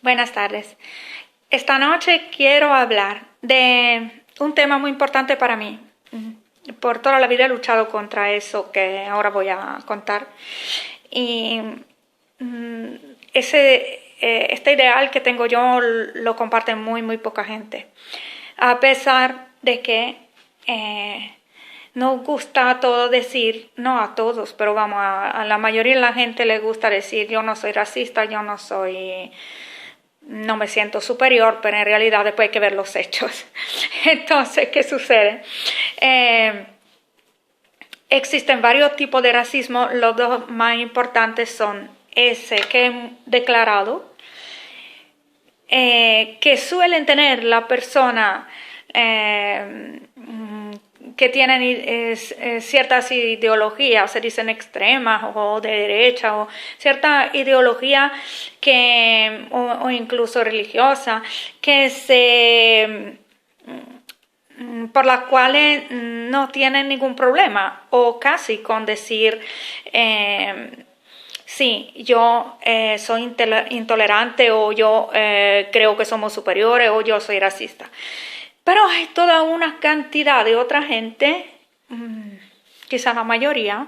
Buenas tardes. Esta noche quiero hablar de un tema muy importante para mí. Por toda la vida he luchado contra eso que ahora voy a contar. Y mm, este ideal que tengo yo lo comparte muy poca gente. A pesar de que nos gusta todo decir, no a todos, pero vamos, a la mayoría de la gente le gusta decir yo no soy racista, no me siento superior, pero en realidad después hay que ver los hechos. Entonces, ¿qué sucede? Existen varios tipos de racismo, los dos más importantes son ese que he declarado, que suelen tener la persona que tienen ciertas ideologías, se dicen extremas o de derecha, o cierta ideología o incluso religiosa, por las cuales no tienen ningún problema, o casi con decir, sí, yo soy intolerante, o yo creo que somos superiores, o yo soy racista. Pero hay toda una cantidad de otra gente, quizá la mayoría,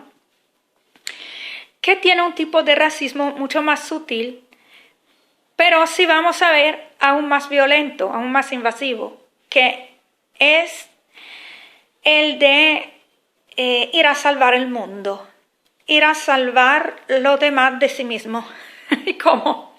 que tiene un tipo de racismo mucho más sutil, pero sí vamos a ver aún más violento, aún más invasivo, que es el de ir a salvar el mundo, ir a salvar lo demás de sí mismo. ¿Y cómo?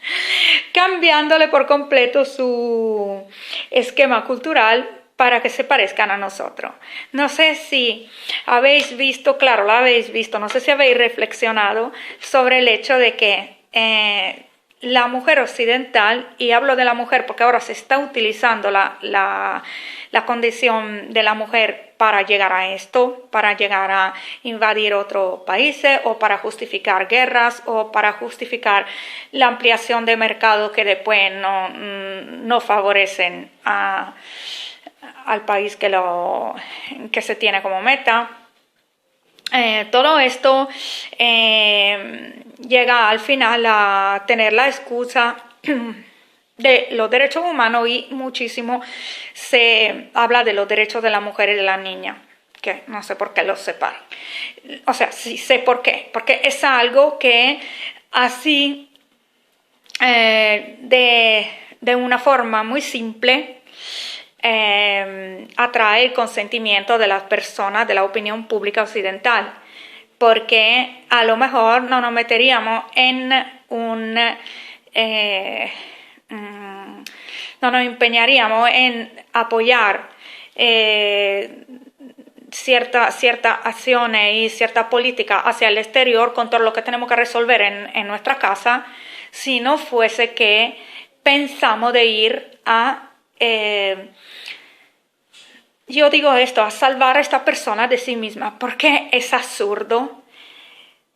Cambiándole por completo su esquema cultural para que se parezcan a nosotros. No sé si habéis visto, claro, lo habéis visto, no sé si habéis reflexionado sobre el hecho de que la mujer occidental, y hablo de la mujer porque ahora se está utilizando la condición de la mujer para llegar a esto, para llegar a invadir otros países, o para justificar guerras, o para justificar la ampliación de mercados que después no favorecen al país que se tiene como meta. Todo esto llega al final a tener la excusa de los derechos humanos, y muchísimo se habla de los derechos de la mujer y de la niña, que no sé por qué los separan. O sea, sí sé por qué, porque es algo que así de una forma muy simple atrae el consentimiento de las personas, de la opinión pública occidental, porque a lo mejor no nos meteríamos en no nos empeñaríamos en apoyar ciertas acciones y cierta política hacia el exterior con todo lo que tenemos que resolver en nuestra casa, si no fuese que pensamos de ir yo digo esto, a salvar a esta persona de sí misma, porque es absurdo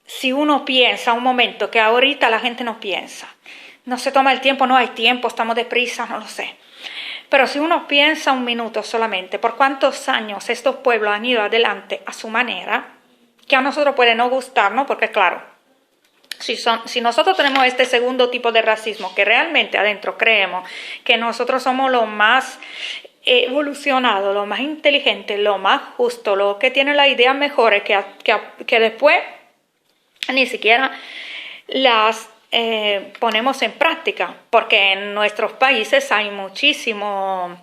si uno piensa un momento, que ahorita la gente no piensa, no se toma el tiempo, no hay tiempo, estamos deprisa, no lo sé. Pero si uno piensa un minuto solamente, por cuántos años estos pueblos han ido adelante a su manera, que a nosotros puede no gustarnos, porque claro, si nosotros tenemos este segundo tipo de racismo, que realmente adentro creemos que nosotros somos lo más evolucionado, lo más inteligente, lo más justo, lo que tiene las ideas mejores, que después ni siquiera las ponemos en práctica, porque en nuestros países hay muchísimas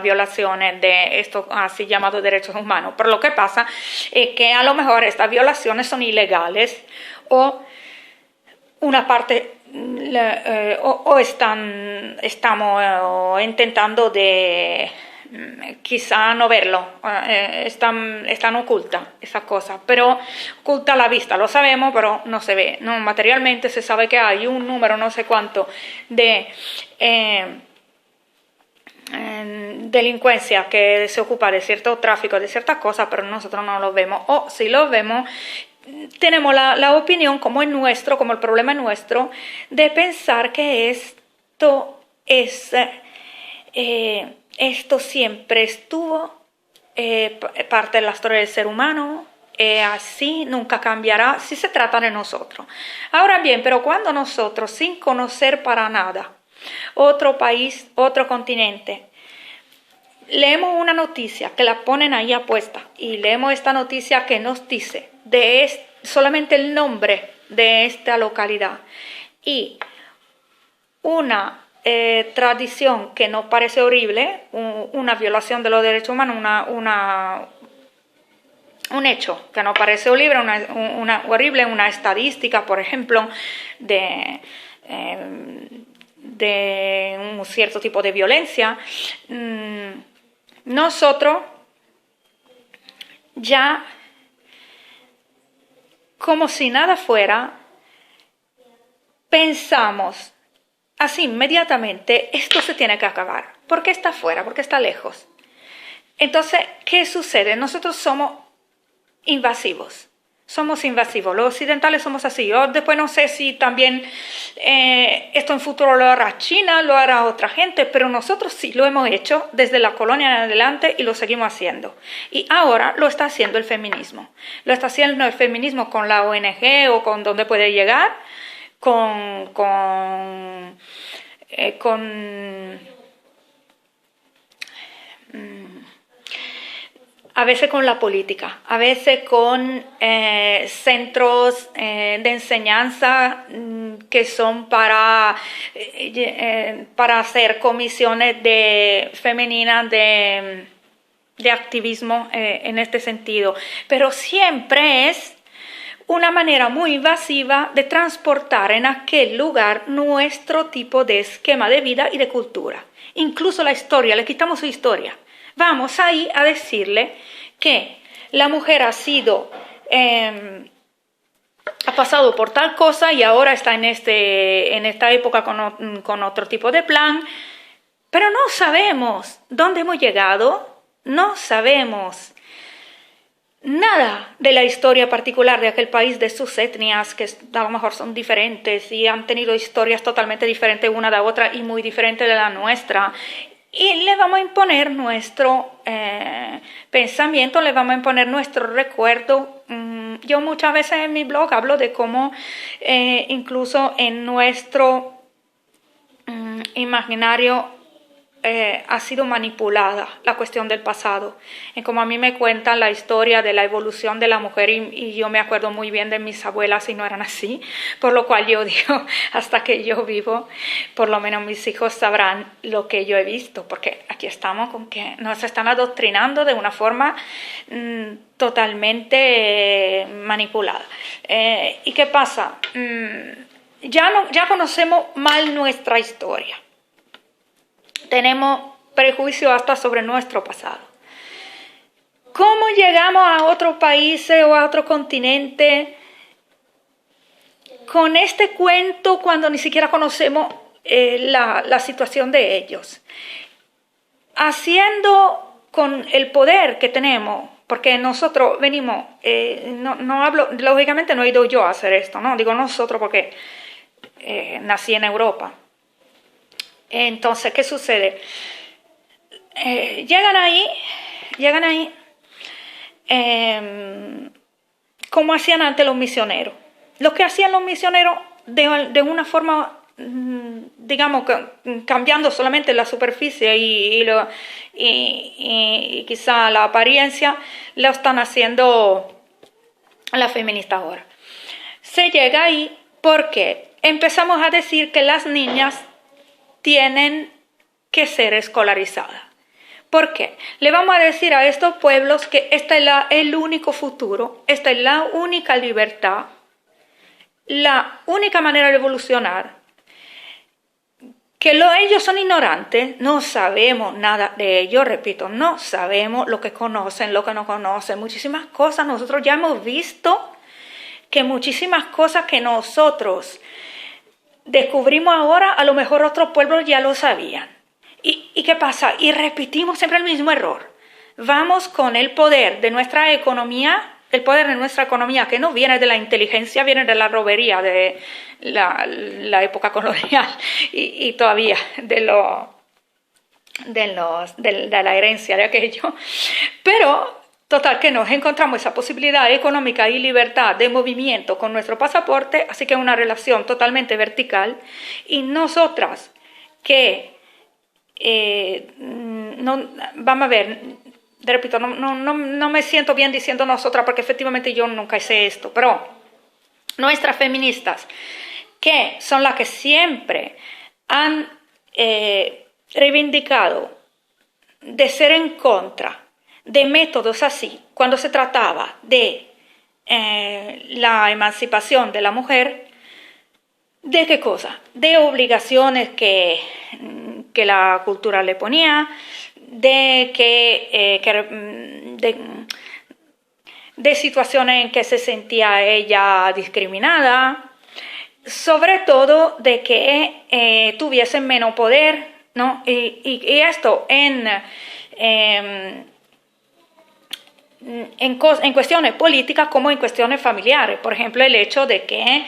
violaciones de estos así llamados derechos humanos. Pero lo que pasa es que a lo mejor estas violaciones son ilegales, o una parte estamos intentando de quizá no verlo, están ocultas esas cosas, pero oculta a la vista, lo sabemos, pero no se ve, no, materialmente se sabe que hay un número no sé cuánto de delincuencia que se ocupa de cierto tráfico, de ciertas cosas, pero nosotros no lo vemos, o si lo vemos tenemos la opinión, como es nuestro, como el problema es nuestro, de pensar que esto siempre estuvo parte de la historia del ser humano, así, nunca cambiará si se trata de nosotros. Ahora bien, pero cuando nosotros, sin conocer para nada otro país, otro continente, leemos una noticia que la ponen ahí apuesta y leemos esta noticia que nos dice solamente el nombre de esta localidad y una tradición que nos parece horrible, una violación de los derechos humanos, un hecho que nos parece horrible, una estadística, por ejemplo, de un cierto tipo de violencia, nosotros ya, como si nada fuera, pensamos así inmediatamente, esto se tiene que acabar. ¿Por qué está afuera? ¿Por qué está lejos? Entonces, ¿qué sucede? Nosotros somos invasivos. Somos invasivos. Los occidentales somos así. Yo después no sé si también esto en futuro lo hará China, lo hará otra gente, pero nosotros sí lo hemos hecho desde la colonia en adelante y lo seguimos haciendo. Y ahora lo está haciendo el feminismo. Lo está haciendo el feminismo con la ONG o con donde puede llegar, a veces con la política, a veces con centros de enseñanza que son para hacer comisiones femeninas de activismo en este sentido. Pero siempre es una manera muy invasiva de transportar en aquel lugar nuestro tipo de esquema de vida y de cultura. Incluso la historia, le quitamos su historia. Vamos ahí a decirle que la mujer ha pasado por tal cosa y ahora está en esta época con otro tipo de plan, pero no sabemos dónde hemos llegado, no sabemos nada de la historia particular de aquel país, de sus etnias, que a lo mejor son diferentes y han tenido historias totalmente diferentes una de otra y muy diferentes de la nuestra. Y le vamos a imponer nuestro pensamiento, le vamos a imponer nuestro recuerdo. Yo muchas veces en mi blog hablo de cómo incluso en nuestro imaginario ha sido manipulada la cuestión del pasado. Y como a mí me cuentan la historia de la evolución de la mujer y yo me acuerdo muy bien de mis abuelas y no eran así, por lo cual yo digo, hasta que yo vivo, por lo menos mis hijos sabrán lo que yo he visto, porque aquí estamos con que nos están adoctrinando de una forma totalmente manipulada. ¿Y qué pasa? Ya conocemos mal nuestra historia. Tenemos prejuicio hasta sobre nuestro pasado. ¿Cómo llegamos a otros países o a otro continente con este cuento cuando ni siquiera conocemos la situación de ellos? Haciendo con el poder que tenemos, porque nosotros venimos, no hablo, lógicamente no he ido yo a hacer esto, no digo nosotros porque nací en Europa. Entonces, ¿qué sucede? Llegan ahí, como hacían antes los misioneros. Lo que hacían los misioneros de una forma, digamos, cambiando solamente la superficie y quizá la apariencia, lo están haciendo las feministas ahora. Se llega ahí porque empezamos a decir que las niñas tienen que ser escolarizadas. ¿Por qué? Le vamos a decir a estos pueblos que este es el único futuro, esta es la única libertad, la única manera de evolucionar, que ellos son ignorantes, no sabemos nada de ellos, repito, no sabemos lo que conocen, lo que no conocen, muchísimas cosas. Nosotros ya hemos visto que muchísimas cosas que nosotros descubrimos ahora, a lo mejor otros pueblos ya lo sabían. ¿Y qué pasa? Y repetimos siempre el mismo error. Vamos con el poder de nuestra economía, que no viene de la inteligencia, viene de la robería de la época colonial y todavía de la herencia de aquello. Pero Total, que nos encontramos esa posibilidad económica y libertad de movimiento con nuestro pasaporte, así que es una relación totalmente vertical. Y nosotras, que, no, vamos a ver, repito, no me siento bien diciendo nosotras, porque efectivamente yo nunca hice esto, pero nuestras feministas, que son las que siempre han reivindicado de ser en contra de métodos así, cuando se trataba de la emancipación de la mujer, ¿de qué cosa? De obligaciones que la cultura le ponía, de situaciones en que se sentía ella discriminada, sobre todo de que tuviesen menos poder, ¿no? Y esto en cuestiones políticas como en cuestiones familiares. Por ejemplo, el hecho de que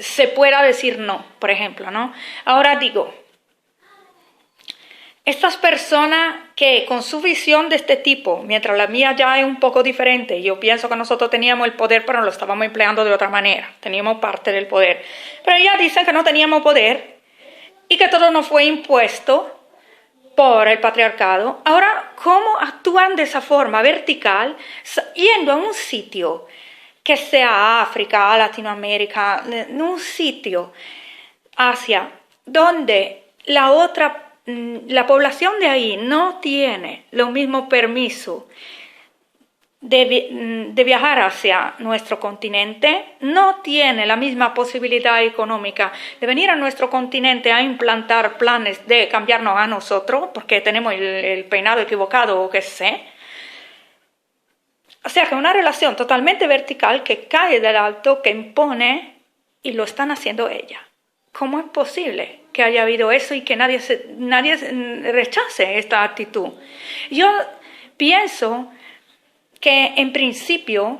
se pueda decir no, por ejemplo, ¿no? Ahora digo, estas personas que con su visión de este tipo, mientras la mía ya es un poco diferente, yo pienso que nosotros teníamos el poder, pero lo estábamos empleando de otra manera, teníamos parte del poder, pero ellas dicen que no teníamos poder y que todo nos fue impuesto por el patriarcado. Ahora, ¿cómo actúan de esa forma vertical, yendo a un sitio que sea África, Latinoamérica, en un sitio, Asia, donde la población de ahí no tiene lo mismo permiso de viajar hacia nuestro continente, no tiene la misma posibilidad económica de venir a nuestro continente a implantar planes de cambiarnos a nosotros, porque tenemos el peinado equivocado o qué sé? O sea que una relación totalmente vertical que cae del alto, que impone, y lo están haciendo ella. ¿Cómo es posible que haya habido eso y que nadie rechace esta actitud? Yo pienso que en principio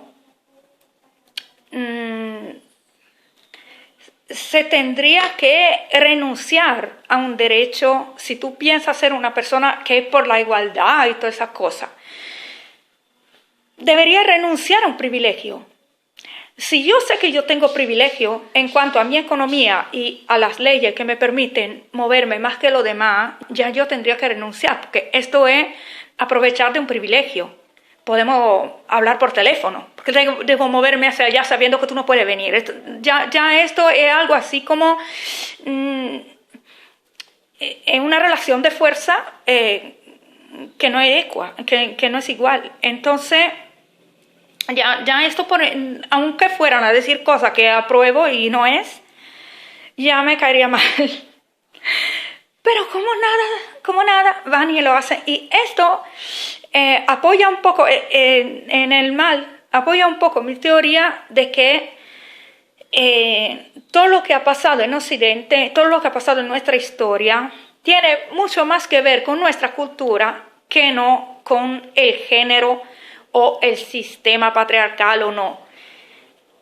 se tendría que renunciar a un derecho si tú piensas ser una persona que es por la igualdad y todas esas cosas. Debería renunciar a un privilegio. Si yo sé que yo tengo privilegio en cuanto a mi economía y a las leyes que me permiten moverme más que lo demás, ya yo tendría que renunciar, porque esto es aprovechar de un privilegio. Podemos hablar por teléfono, porque debo moverme hacia allá sabiendo que tú no puedes venir. Ya esto es algo así como en una relación de fuerza que no es equa, que no es igual. Entonces, ya esto, aunque fueran a decir cosas que apruebo y no es, ya me caería mal. Pero como nada, van y lo hacen. Y esto apoya un poco en el mal, apoya un poco mi teoría de que todo lo que ha pasado en Occidente, todo lo que ha pasado en nuestra historia, tiene mucho más que ver con nuestra cultura que no con el género o el sistema patriarcal o no.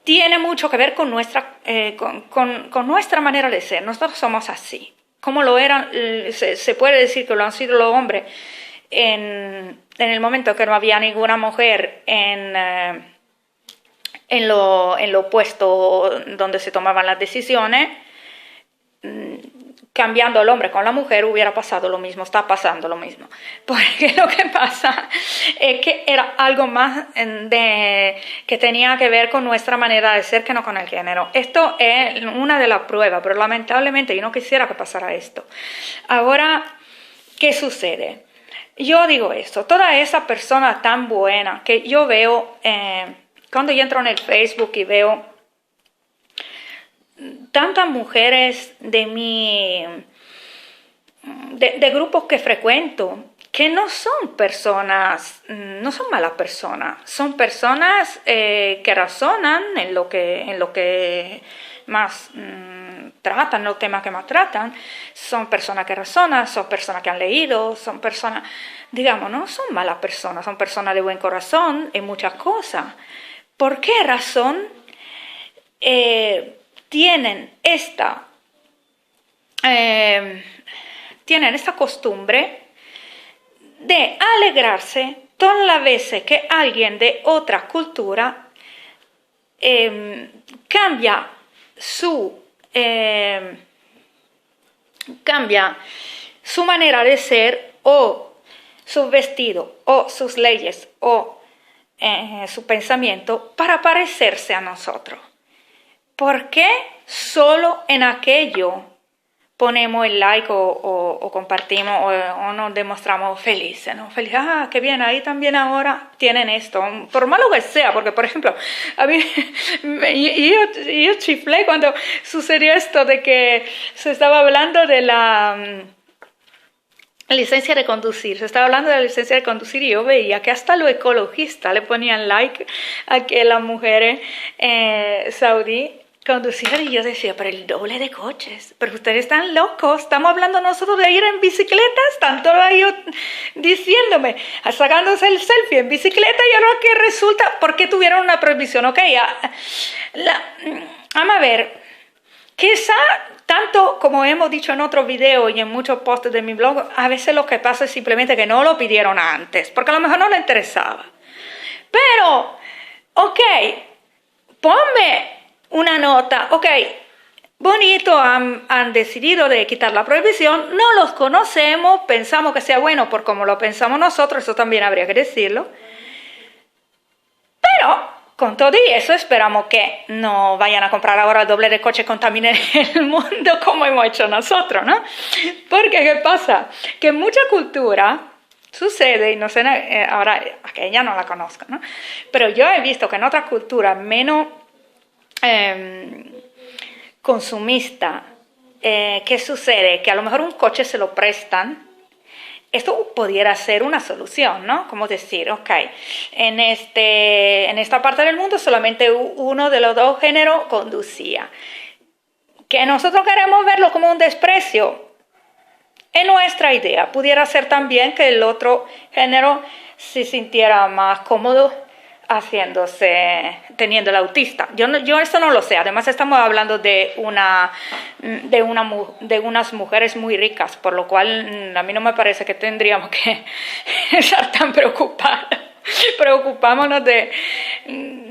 Tiene mucho que ver con nuestra manera de ser. Nosotros somos así. Como lo eran, se puede decir que lo han sido los hombres en el momento que no había ninguna mujer en lo puesto donde se tomaban las decisiones. Cambiando al hombre con la mujer hubiera pasado lo mismo, está pasando lo mismo. Porque lo que pasa es que era algo más que tenía que ver con nuestra manera de ser que no con el género. Esto es una de las pruebas, pero lamentablemente yo no quisiera que pasara esto. Ahora, ¿qué sucede? Yo digo esto, toda esa persona tan buena que yo veo, cuando yo entro en el Facebook y veo tantas mujeres de grupos que frecuento, que no son personas, no son malas personas, son personas que razonan en lo que más tratan, los temas que más tratan, son personas que razonan, son personas que han leído, son personas, digamos, no son malas personas, son personas de buen corazón en muchas cosas. ¿Por qué razón tienen esta costumbre de alegrarse todas las veces que alguien de otra cultura cambia su manera de ser o su vestido o sus leyes o su pensamiento para parecerse a nosotros. ¿Por qué solo en aquello ponemos el like o compartimos o nos demostramos felices, ¿no? Feliz, qué bien, ahí también ahora tienen esto, por malo que sea, porque por ejemplo, a mí, yo chiflé cuando sucedió esto de que se estaba hablando de la licencia de conducir, se estaba hablando de la licencia de conducir y yo veía que hasta los ecologistas le ponían like a que las mujeres saudí conducían y yo decía, pero el doble de coches, pero ustedes están locos, estamos hablando nosotros de ir en bicicleta, están todos ellos diciéndome, sacándose el selfie en bicicleta y ahora que resulta, ¿por qué tuvieron una prohibición? Ok, vamos a ver, quizá tanto como hemos dicho en otros videos y en muchos posts de mi blog, a veces lo que pasa es simplemente que no lo pidieron antes, porque a lo mejor no le interesaba. Pero, ok, ponme una nota, ok, bonito, han decidido de quitar la prohibición, no los conocemos, pensamos que sea bueno por como lo pensamos nosotros, eso también habría que decirlo, pero con todo y eso esperamos que no vayan a comprar ahora el doble de coches, contaminen el mundo como hemos hecho nosotros, ¿no? Porque ¿qué pasa? Que en mucha cultura sucede, y no sé, ahora que ella no la conozco, ¿no? Pero yo he visto que en otras culturas menos consumista, ¿qué sucede? Que a lo mejor un coche se lo prestan. Esto pudiera ser una solución, ¿no? Como decir, ok, en esta parte del mundo solamente uno de los dos géneros conducía. Que nosotros queremos verlo como un desprecio. En nuestra idea, pudiera ser también que el otro género se sintiera más cómodo teniendo el autista. Yo esto no lo sé. Además estamos hablando de unas mujeres muy ricas, por lo cual a mí no me parece que tendríamos que estar tan preocupámonos de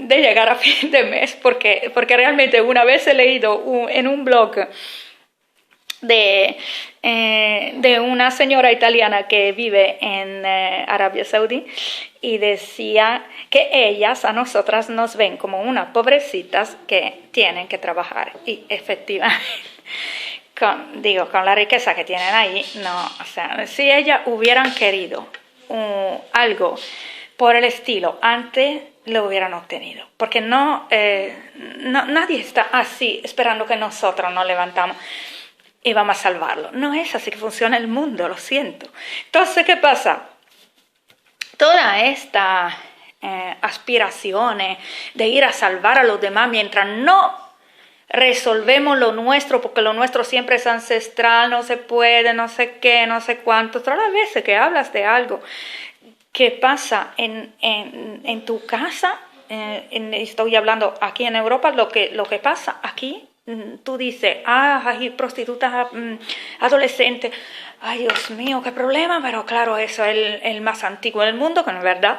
llegar a fin de mes, porque realmente una vez he leído en un blog de una señora italiana que vive en Arabia Saudí y decía que ellas a nosotras nos ven como unas pobrecitas que tienen que trabajar y efectivamente con la riqueza que tienen ahí, no, o sea, si ellas hubieran querido algo por el estilo antes lo hubieran obtenido, porque nadie está así esperando que nosotros nos levantamos y vamos a salvarlo. No es así que funciona el mundo, lo siento. Entonces, ¿qué pasa? Toda esta aspiraciones de ir a salvar a los demás mientras no resolvemos lo nuestro, porque lo nuestro siempre es ancestral, no se puede, no sé qué, no sé cuánto. Todas las veces que hablas de algo que pasa en tu casa, estoy hablando aquí en Europa, lo que pasa aquí, tú dices, hay prostitutas adolescentes, ay Dios mío, qué problema, pero claro, eso es el más antiguo del mundo, que no es verdad.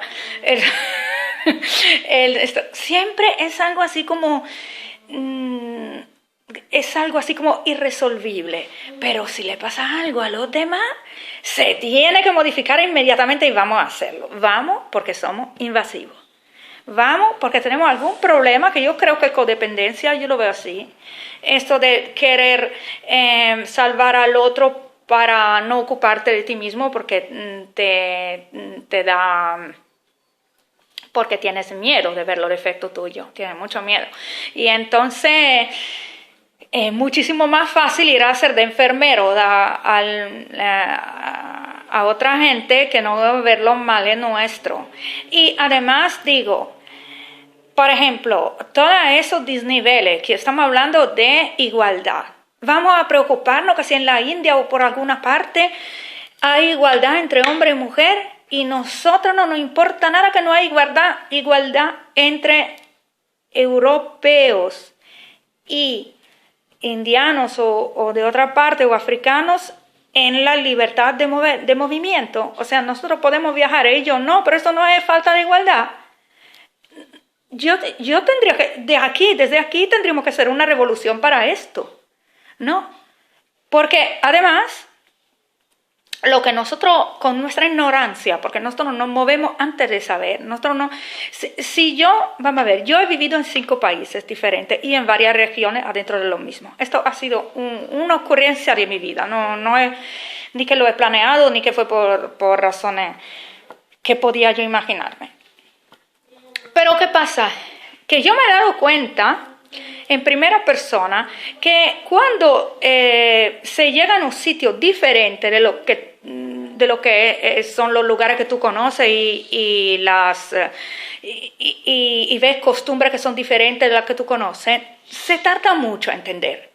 Siempre es algo así como irresolvible, pero si le pasa algo a los demás, se tiene que modificar inmediatamente y vamos a hacerlo. Vamos porque somos invasivos. Vamos porque tenemos algún problema, que yo creo que codependencia, yo lo veo así. Esto de querer salvar al otro para no ocuparte de ti mismo porque te da... porque tienes miedo de ver los defectos tuyos, tienes mucho miedo. Y entonces es muchísimo más fácil ir a ser de enfermero a otra gente que no ver los males nuestros. Y además digo, por ejemplo, todos esos desniveles que estamos hablando de igualdad. Vamos a preocuparnos que si en la India o por alguna parte hay igualdad entre hombre y mujer, y nosotros no nos importa nada que no hay igualdad entre europeos y indianos o de otra parte o africanos en la libertad de movimiento. O sea, nosotros podemos viajar, ellos no, pero eso no es falta de igualdad. Yo tendría que, desde aquí tendríamos que hacer una revolución para esto, ¿no? Porque además, lo que nosotros, con nuestra ignorancia, porque nosotros nos movemos antes de saber, nosotros no, vamos a ver, yo he vivido en 5 países diferentes y en varias regiones adentro de lo mismo. Esto ha sido una ocurrencia de mi vida, no es ni que lo he planeado, ni que fue por razones que podía yo imaginarme. Pero ¿qué pasa? Que yo me he dado cuenta en primera persona que cuando se llega a un sitio diferente de lo que son los lugares que tú conoces y ves costumbres que son diferentes de las que tú conoces, se tarda mucho a entender.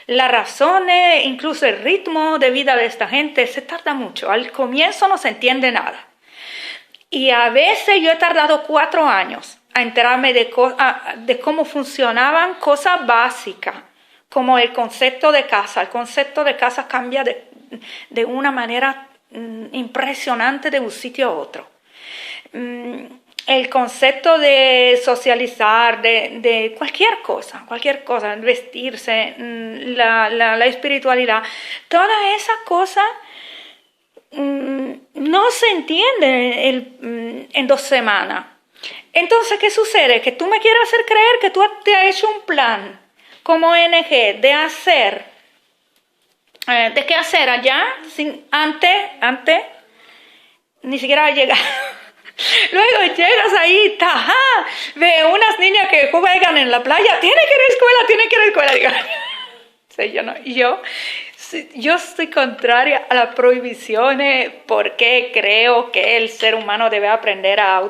Las razones, incluso el ritmo de vida de esta gente, se tarda mucho. Al comienzo no se entiende nada. Y a veces yo he tardado 4 años a enterarme de cómo funcionaban cosas básicas, como el concepto de casa. El concepto de casa cambia de una manera impresionante de un sitio a otro. El concepto de socializar, de cualquier cosa, vestirse, la espiritualidad, todas esas cosas no se entienden en 2 semanas. Entonces, ¿qué sucede? Que tú me quieres hacer creer que tú te has hecho un plan como ONG de qué hacer allá antes ni siquiera llegar. Luego llegas ahí, ve unas niñas que juegan en la playa, tiene que ir a escuela. Digo, sí, yo estoy contraria a las prohibiciones porque creo que el ser humano debe aprender a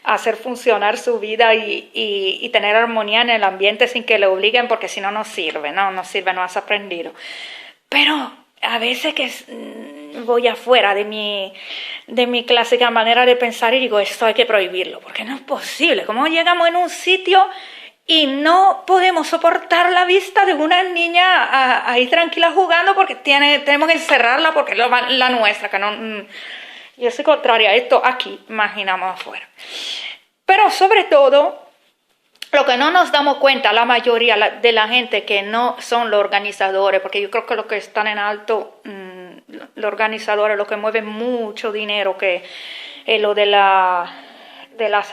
hacer funcionar su vida y tener armonía en el ambiente sin que le obliguen, porque si no, no sirve, no has aprendido. Pero a veces que voy afuera de mi clásica manera de pensar y digo, esto hay que prohibirlo, porque no es posible. ¿Cómo llegamos en un sitio y no podemos soportar la vista de una niña ahí tranquila jugando porque tenemos que encerrarla porque es la nuestra, que no... Yo soy contraria a esto aquí, imaginamos afuera. Pero sobre todo, lo que no nos damos cuenta, la mayoría de la gente que no son los organizadores, porque yo creo que los que están en alto, los organizadores, los que mueven mucho dinero, que es lo de las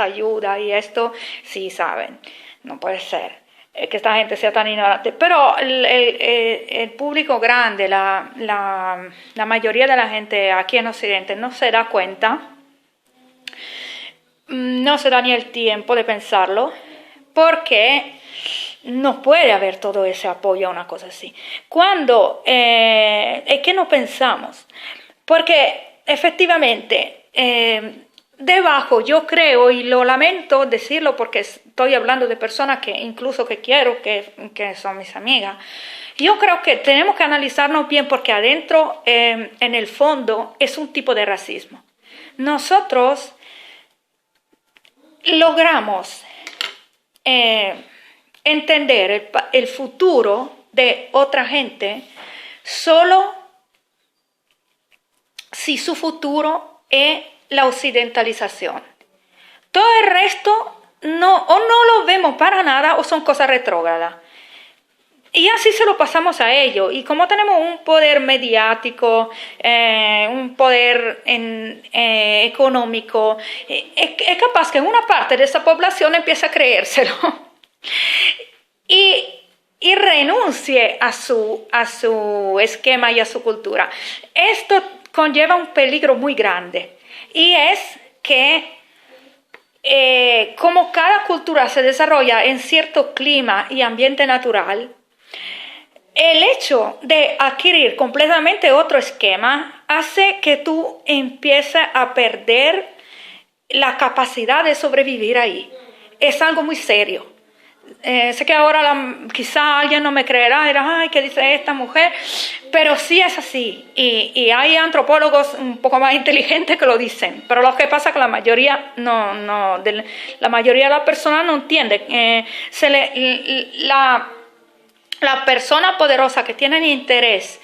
ayudas y esto, sí saben, no puede ser que esta gente sea tan ignorante. Pero el público grande, la mayoría de la gente aquí en Occidente no se da cuenta, no se da ni el tiempo de pensarlo, porque no puede haber todo ese apoyo a una cosa así. Cuando es que no pensamos, porque efectivamente debajo yo creo, y lo lamento decirlo porque estoy hablando de personas que incluso que quiero, que son mis amigas, yo creo que tenemos que analizarnos bien porque adentro, en el fondo, es un tipo de racismo. Nosotros logramos entender el futuro de otra gente solo si su futuro es la occidentalización. Todo el resto no lo vemos para nada o son cosas retrógradas. Y así se lo pasamos a ellos. Y como tenemos un poder mediático, un poder económico, es capaz que una parte de esa población empiece a creérselo y renuncie a su esquema y a su cultura. Esto conlleva un peligro muy grande. Y es que como cada cultura se desarrolla en cierto clima y ambiente natural, el hecho de adquirir completamente otro esquema hace que tú empieces a perder la capacidad de sobrevivir ahí. Es algo muy serio. Sé que ahora quizá alguien no me creerá, dirá, ay, ¿qué dice esta mujer? Pero sí es así. Y hay antropólogos un poco más inteligentes que lo dicen. Pero lo que pasa es que la mayoría la mayoría de las personas no entiende. las personas poderosas que tienen interés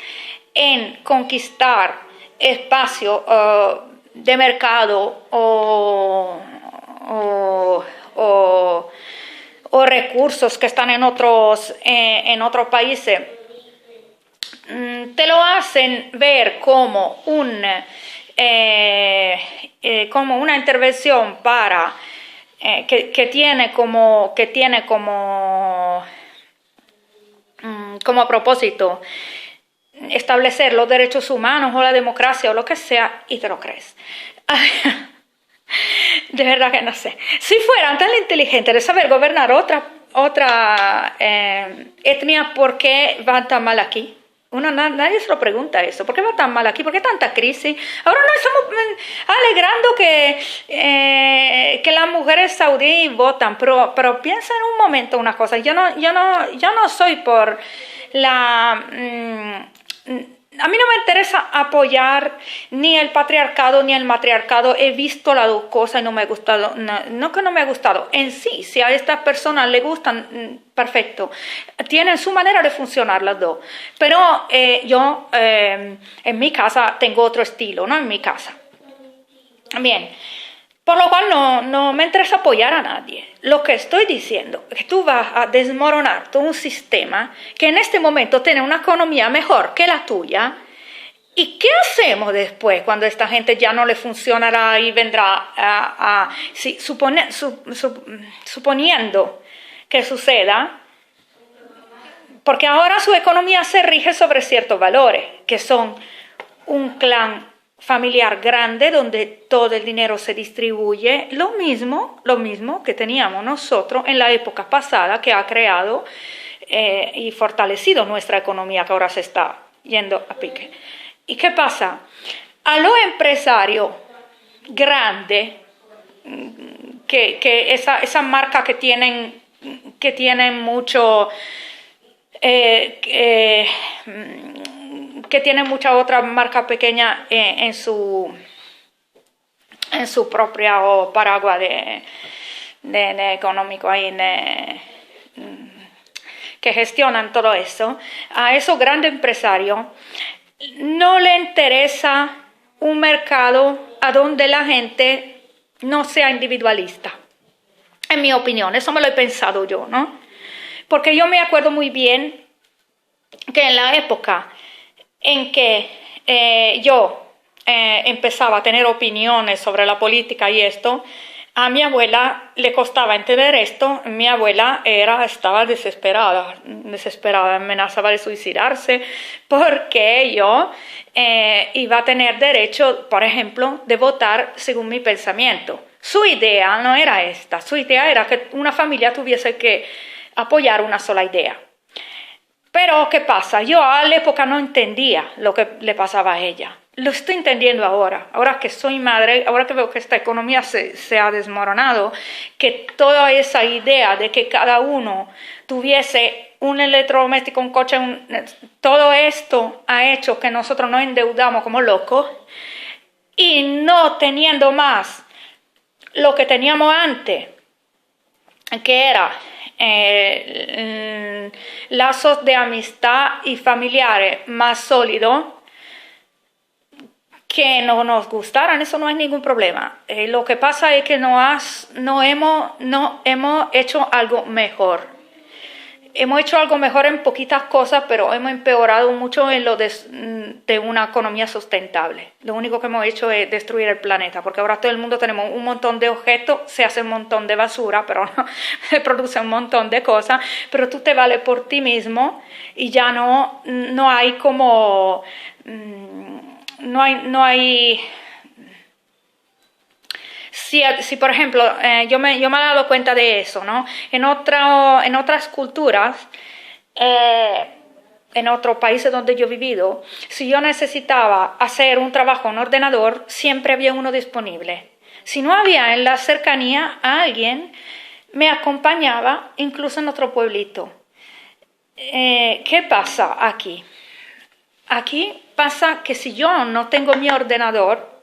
en conquistar espacio de mercado o recursos que están en otros países, te lo hacen ver como como una intervención para que tiene como propósito establecer los derechos humanos o la democracia o lo que sea, y te lo crees. De verdad que no sé. Si fueran tan inteligentes de saber gobernar otra etnia, ¿por qué van tan mal aquí? Nadie se lo pregunta eso. ¿Por qué va tan mal aquí? ¿Por qué tanta crisis? Ahora nos estamos alegrando que las mujeres saudíes votan, pero piensa en un momento una cosa. Yo no soy por a mí no me interesa apoyar ni el patriarcado ni el matriarcado. He visto las dos cosas y no me ha gustado. No que no me ha gustado. En sí, si a estas personas les gustan, perfecto. Tienen su manera de funcionar las dos. Pero yo en mi casa tengo otro estilo, ¿no? En mi casa. Bien. Por lo cual no me interesa apoyar a nadie. Lo que estoy diciendo es que tú vas a desmoronar todo un sistema que en este momento tiene una economía mejor que la tuya. ¿Y qué hacemos después cuando esta gente ya no le funcionará y vendrá suponiendo que suceda? Porque ahora su economía se rige sobre ciertos valores, que son un clan familiar grande donde todo el dinero se distribuye, lo mismo que teníamos nosotros en la época pasada, que ha creado y fortalecido nuestra economía, que ahora se está yendo a pique. ¿Y qué pasa? A los empresarios grandes, que esa marca que tienen mucho que tiene muchas otras marcas pequeñas en su propia paraguas de económico ahí, que gestionan todo eso. A esos grandes empresarios no le interesa un mercado a donde la gente no sea individualista. En mi opinión, eso me lo he pensado yo, ¿no? Porque yo me acuerdo muy bien que en la época en que yo empezaba a tener opiniones sobre la política y esto, a mi abuela le costaba entender esto. Mi abuela estaba desesperada, amenazaba de suicidarse porque yo iba a tener derecho, por ejemplo, de votar según mi pensamiento. Su idea no era esta, su idea era que una familia tuviese que apoyar una sola idea. Pero, ¿qué pasa? Yo a la época no entendía lo que le pasaba a ella. Lo estoy entendiendo ahora que soy madre, ahora que veo que esta economía se ha desmoronado, que toda esa idea de que cada uno tuviese un electrodoméstico, un coche, todo esto ha hecho que nosotros nos endeudamos como locos y no teniendo más lo que teníamos antes, que era lazos de amistad y familiares más sólidos, que no nos gustaran, eso no hay ningún problema. Lo que pasa es que no hemos hecho algo mejor. Hemos hecho algo mejor en poquitas cosas, pero hemos empeorado mucho en lo de una economía sustentable. Lo único que hemos hecho es destruir el planeta, porque ahora todo el mundo tenemos un montón de objetos, se hace un montón de basura, pero no, se produce un montón de cosas, pero tú te vales por ti mismo y ya no hay como... No hay si por ejemplo, yo me he dado cuenta de eso, ¿no? En otras culturas, en otros países donde yo he vivido, si yo necesitaba hacer un trabajo en ordenador, siempre había uno disponible. Si no había en la cercanía, alguien me acompañaba, incluso en otro pueblito. ¿Qué pasa aquí? Aquí pasa que si yo no tengo mi ordenador,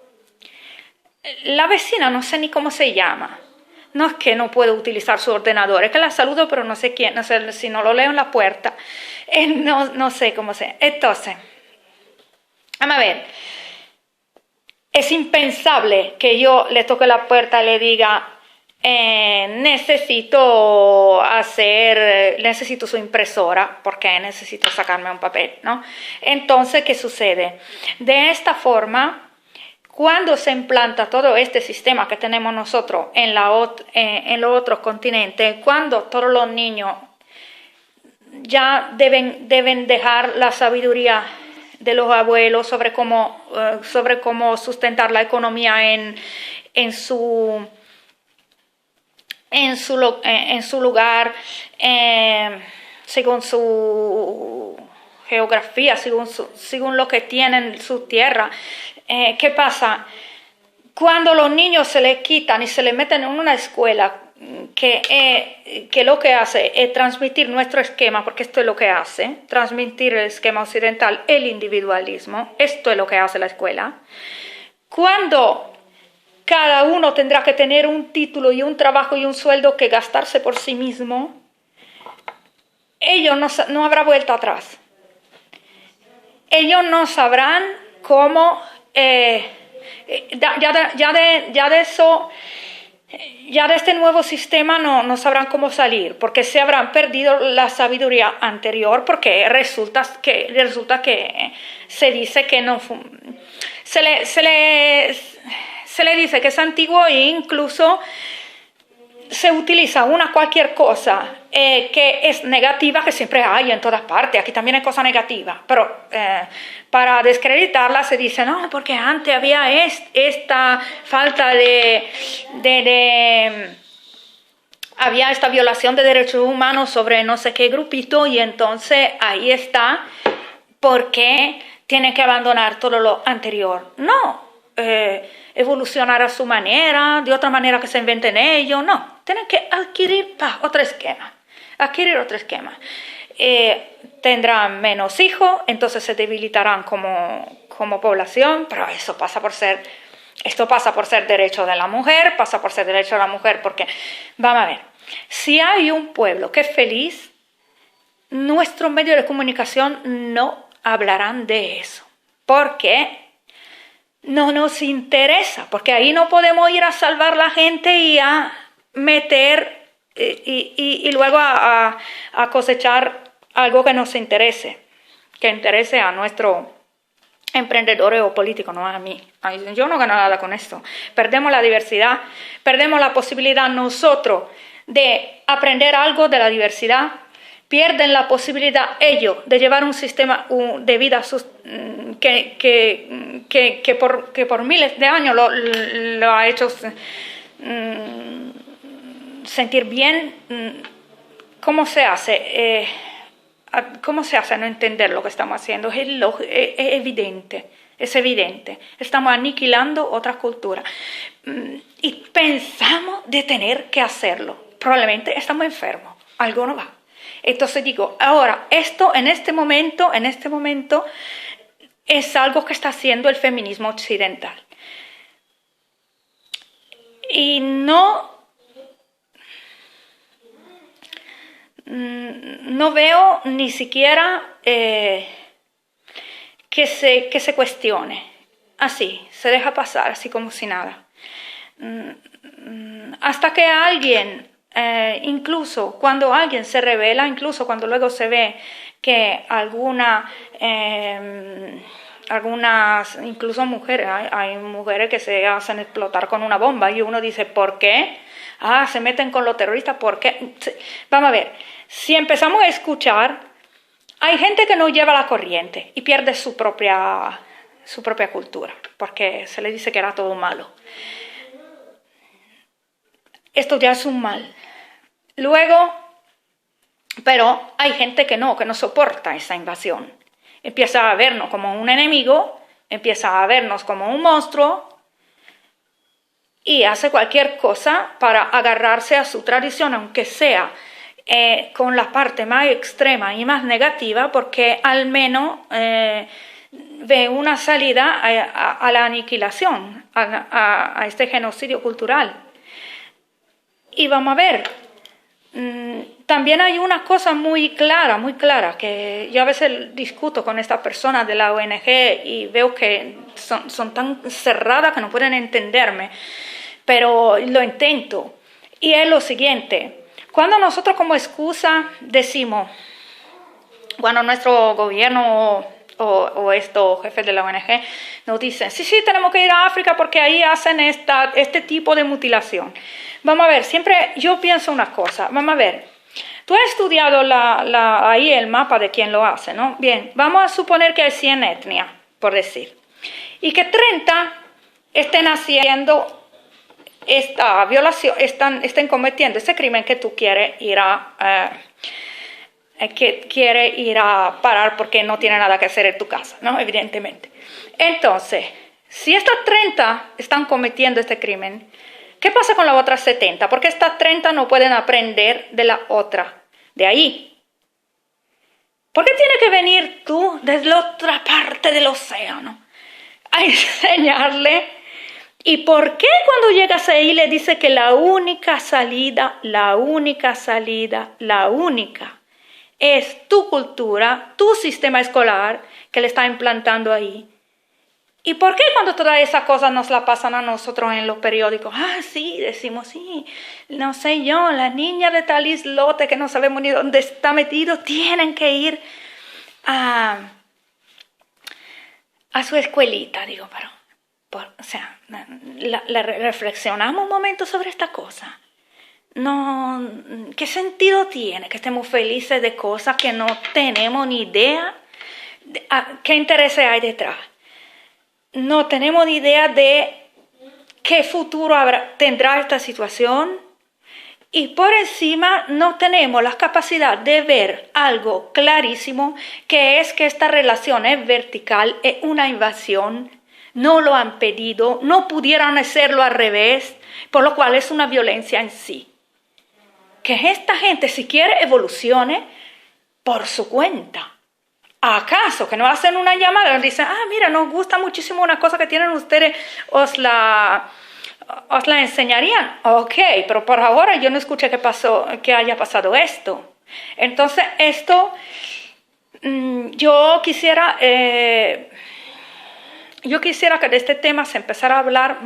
la vecina no sé ni cómo se llama, No es que no puedo utilizar su ordenador, es que la saludo, pero no sé quién, no sé si no lo leo en la puerta. No sé cómo sea. Entonces, vamos a ver. Es impensable que yo le toque la puerta y le diga, necesito su impresora porque necesito sacarme un papel, ¿no? Entonces, ¿qué sucede? De esta forma, cuando se implanta todo este sistema que tenemos nosotros en los otros continentes, cuando todos los niños ya deben dejar la sabiduría de los abuelos sobre cómo sustentar la economía en su lugar, según su geografía, según lo que tienen su tierra. ¿Qué pasa? Cuando los niños se les quitan y se les meten en una escuela que lo que hace es transmitir nuestro esquema, porque esto es lo que hace, transmitir el esquema occidental, el individualismo, esto es lo que hace la escuela. Cuando cada uno tendrá que tener un título y un trabajo y un sueldo que gastarse por sí mismo, ellos no habrá vuelta atrás. Ellos no sabrán cómo, ya de este nuevo sistema no sabrán cómo salir, porque se habrán perdido la sabiduría anterior, porque resulta que se dice que no se le dice que es antiguo e incluso se utiliza cualquier cosa que es negativa, que siempre hay en todas partes, aquí también hay cosas negativas, pero para desacreditarla se dice, no, porque antes había esta falta había esta violación de derechos humanos sobre no sé qué grupito y entonces ahí está, porque tiene que abandonar todo lo anterior. No, evolucionar a su manera, de otra manera que se inventen ellos, no, tienen que adquirir otro esquema. Tendrán menos hijos, entonces se debilitarán como población, pero esto pasa por ser derecho de la mujer, porque, vamos a ver, si hay un pueblo que es feliz, nuestros medios de comunicación no hablarán de eso, porque no nos interesa, porque ahí no podemos ir a salvar la gente y a meter y luego a cosechar algo que nos interese, que interese a nuestros emprendedores o políticos, no a mí. Yo no gano nada con esto. Perdemos la diversidad, perdemos la posibilidad nosotros de aprender algo de la diversidad, pierden la posibilidad ellos de llevar un sistema de vida que por miles de años lo ha hecho sentir bien. ¿Cómo se hace? ¿Cómo se hace a no entender lo que estamos haciendo? Es evidente. Estamos aniquilando otra cultura. Y pensamos de tener que hacerlo. Probablemente estamos enfermos. Algo no va. Entonces digo, ahora, esto en este momento es algo que está haciendo el feminismo occidental. Y no veo ni siquiera que se cuestione. Así, se deja pasar, así como si nada. Hasta que alguien, incluso cuando alguien se revela, incluso cuando luego se ve que algunas, incluso mujeres, hay mujeres que se hacen explotar con una bomba y uno dice, ¿por qué? Se meten con los terroristas, ¿por qué? Vamos a ver, si empezamos a escuchar, hay gente que no lleva la corriente y pierde su propia cultura, porque se le dice que era todo malo. Esto ya es un mal. Luego, pero hay gente que no soporta esa invasión. Empieza a vernos como un enemigo, empieza a vernos como un monstruo y hace cualquier cosa para agarrarse a su tradición, aunque sea con la parte más extrema y más negativa, porque al menos ve una salida a la aniquilación, a este genocidio cultural. Y vamos a ver, también hay una cosa muy clara, que yo a veces discuto con estas personas de la ONG y veo que son tan cerradas que no pueden entenderme, pero lo intento. Y es lo siguiente, cuando nosotros como excusa decimos, bueno, nuestro gobierno o estos jefes de la ONG nos dicen, sí, tenemos que ir a África porque ahí hacen este tipo de mutilación. Vamos a ver, siempre yo pienso una cosa, vamos a ver, tú has estudiado ahí el mapa de quién lo hace, ¿no? Bien, vamos a suponer que hay 100 etnias, por decir, y que 30 estén haciendo esta violación, estén cometiendo este crimen que tú quieres ir a parar porque no tiene nada que hacer en tu casa, ¿no? Evidentemente. Entonces, si estas 30 están cometiendo este crimen, ¿qué pasa con las otras 70? Porque estas 30 no pueden aprender de la otra, de ahí. ¿Por qué tiene que venir tú desde la otra parte del océano a enseñarle? ¿Y por qué cuando llegas ahí le dice que la única salida es tu cultura, tu sistema escolar que le está implantando ahí? ¿Y por qué cuando todas esas cosas nos la pasan a nosotros en los periódicos? Sí, decimos, sí, no sé yo, las niñas de tal islote que no sabemos ni dónde está metido, tienen que ir a su escuelita, digo, pero... reflexionamos un momento sobre esta cosa. No, ¿qué sentido tiene que estemos felices de cosas que no tenemos ni idea? ¿Qué intereses hay detrás? No tenemos ni idea de qué futuro tendrá esta situación. Y por encima no tenemos la capacidad de ver algo clarísimo, que es que esta relación es vertical, es una invasión. No lo han pedido, no pudieran hacerlo al revés, por lo cual es una violencia en sí. Que esta gente, si quiere, evolucione por su cuenta. ¿Acaso que no hacen una llamada? Nos dicen, mira, nos gusta muchísimo una cosa que tienen ustedes, os la enseñarían. Ok, pero por ahora yo no escuché que haya pasado esto. Entonces, esto, yo quisiera que de este tema se empezara a hablar,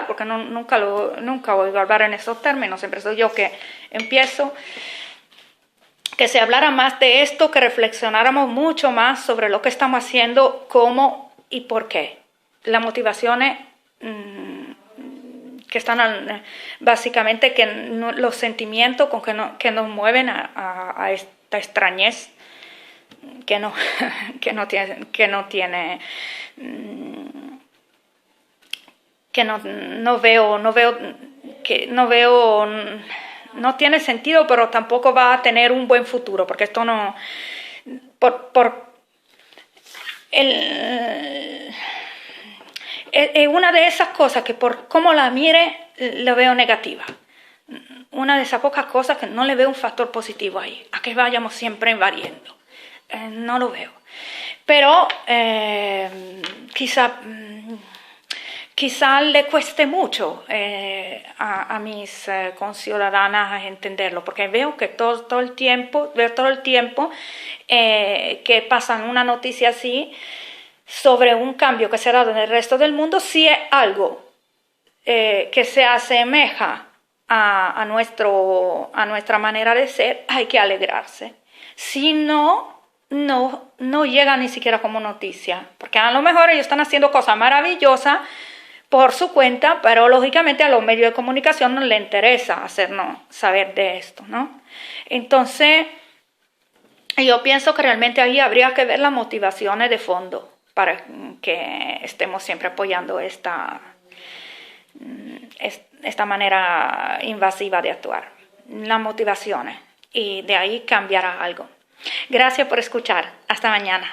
porque nunca oigo hablar en esos términos, siempre soy yo que empiezo, que se hablara más de esto, que reflexionáramos mucho más sobre lo que estamos haciendo, cómo y por qué. Las motivaciones que están básicamente, los sentimientos que nos mueven a esta extrañez, que no tiene sentido, pero tampoco va a tener un buen futuro, porque esto no, es una de esas cosas que por cómo la mire lo veo negativa. Una de esas pocas cosas que no le veo un factor positivo ahí, a que vayamos siempre invadiendo. No lo veo. Pero quizá le cueste mucho a mis conciudadanas entenderlo, porque veo que todo el tiempo que pasan una noticia así sobre un cambio que se ha dado en el resto del mundo, si es algo que se asemeja a nuestra manera de ser, hay que alegrarse. Si no llega ni siquiera como noticia, porque a lo mejor ellos están haciendo cosas maravillosas por su cuenta, pero lógicamente a los medios de comunicación no les interesa hacernos saber de esto, ¿no? Entonces, yo pienso que realmente ahí habría que ver las motivaciones de fondo para que estemos siempre apoyando esta manera invasiva de actuar, las motivaciones, y de ahí cambiará algo. Gracias por escuchar. Hasta mañana.